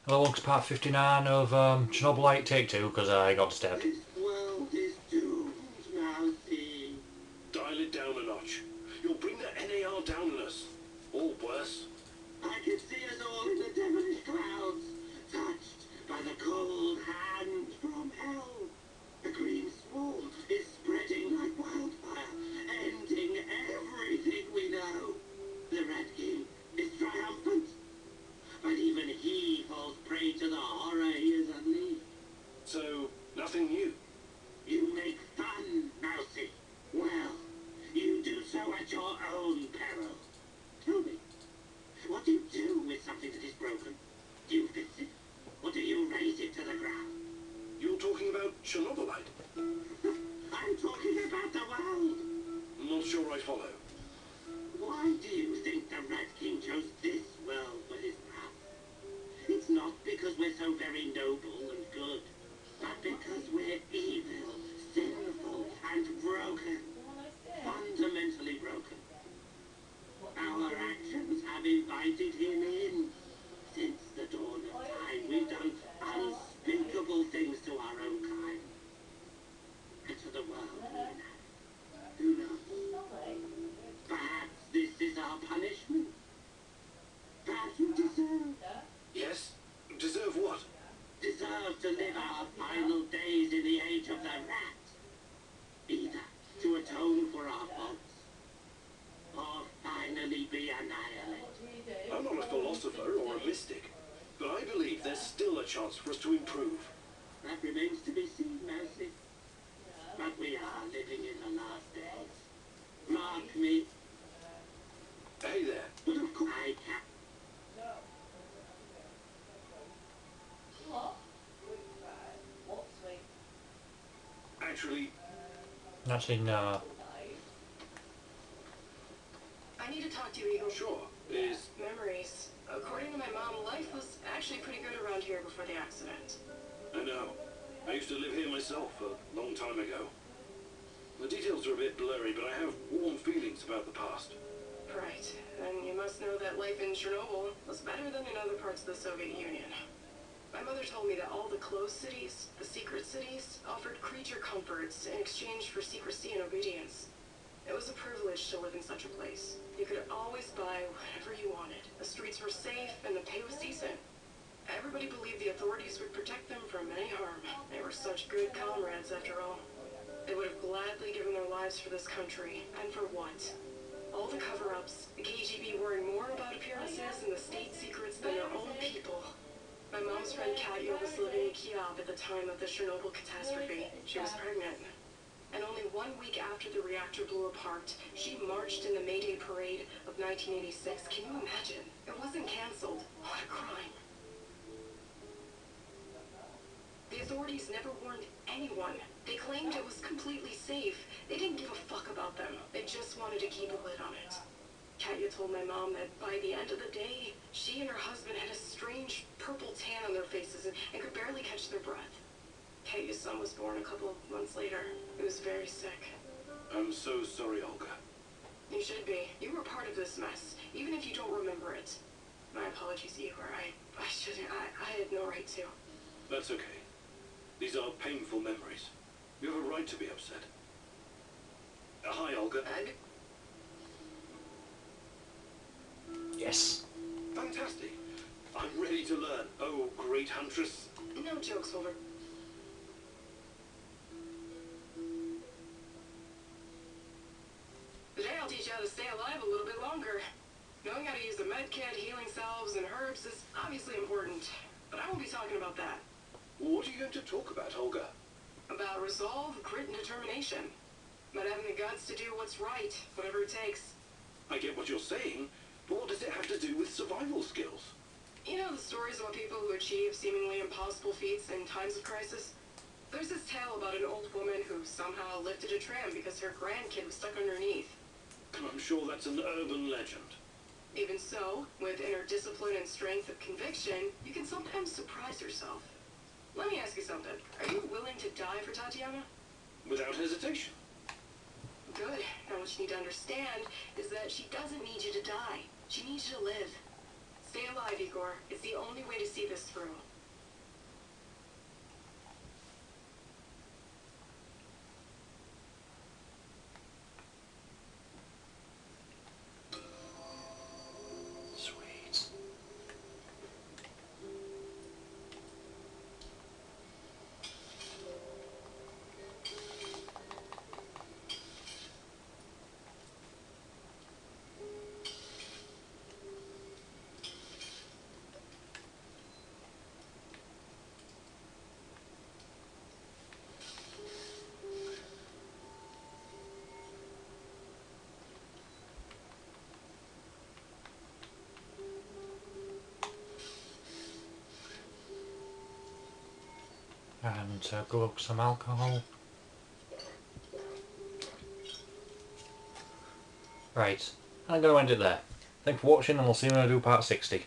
Hello, welcome to part 59 of Chernobylite Take 2, because I got stabbed. This world is doomed, Mousy. Dial it down a notch. You'll bring the NAR down on us. Or worse. I can see us all in the devilish clouds, touched by the cold hand from hell. The green swarm is spreading like wildfire, ending everything we know. The Red King is triumphant, but even he falls prey to the horror he has unleashed. So, nothing new. You make fun, Mousy. Well, you do so at your own peril. Tell me, what do you do with something that is broken? Do you fix it, or do you raise it to the ground? You're talking about Chernobylite? I'm talking about the world. Not sure I follow. Why do you think the Red King chose this world for his path? It's not because we're so very noble and good, but because we're evil, sinful, and broken. Fundamentally broken. Our actions have invited him in. Since the dawn of time, we've done unspeakable things to our own kind. And to the world we inhabit. Who knows? Perhaps this is our punishment. Perhaps we deserve. Yes? Deserve what? Deserve to live our final days in the age of the rat. Either to atone for our faults, or finally be annihilated. I'm not a philosopher or a mystic, but I believe there's still a chance for us to improve. That remains to be seen, Mercy. But we are living in the last days. Mark me. Hey there. But of course I can't. Actually, That's in, I need to talk to you, Eagle. sure. Is... Memories. According to my mom, life was actually pretty good around here before the accident. I know. I used to live here myself a long time ago. The details are a bit blurry, but I have warm feelings about the past. Right. And you must know that life in Chernobyl was better than in other parts of the Soviet Union. My mother told me that all the closed cities, the secret cities, offered creature comforts in exchange for secrecy and obedience. It was a privilege to live in such a place. You could always buy whatever you wanted. The streets were safe and the pay was decent. Everybody believed the authorities would protect them from any harm. They were such good comrades after all. They would have gladly given their lives for this country. And for what? All the cover-ups, the KGB worrying more about appearances and the state secrets than their own people. My mom's friend Katya was living in Kiev at the time of the Chernobyl catastrophe. She was pregnant. And only 1 week after the reactor blew apart, she marched in the May Day parade of 1986. Can you imagine? It wasn't canceled. What a crime. The authorities never warned anyone. They claimed it was completely safe. They didn't give a fuck about them. They just wanted to keep a lid on it. Katya told my mom that by the end of the day, she and her husband had a strange purple tan on their faces and could barely catch their breath. Katya's son was born a couple of months later. He was very sick. I'm so sorry, Olga. You should be. You were part of this mess, even if you don't remember it. My apologies, Igor. I shouldn't. I had no right to. That's okay. These are painful memories. You have a right to be upset. Hi, Olga. yes. Fantastic. I'm ready to learn. Oh, great huntress. No jokes, Holder. Today I'll teach you how to stay alive a little bit longer. Knowing how to use the med kit, healing salves, and herbs is obviously important, but I won't be talking about that. What are you going to talk about, Olga? About resolve, grit, and determination. About having the guts to do what's right, whatever it takes. I get what you're saying, but what does it have to do with survival skills? You know the stories about people who achieve seemingly impossible feats in times of crisis? There's this tale about an old woman who somehow lifted a tram because her grandkid was stuck underneath. I'm sure that's an urban legend. Even so, with inner discipline and strength of conviction, you can sometimes surprise yourself. Let me ask you something. Are you willing to die for Tatiana? Without hesitation. Good. Now what you need to understand is that she doesn't need you to die. She needs you to live. Stay alive, Igor. It's the only way to see this through. And glug some alcohol. Right, I'm going to end it there. Thanks for watching, and I'll see you when I do part 60.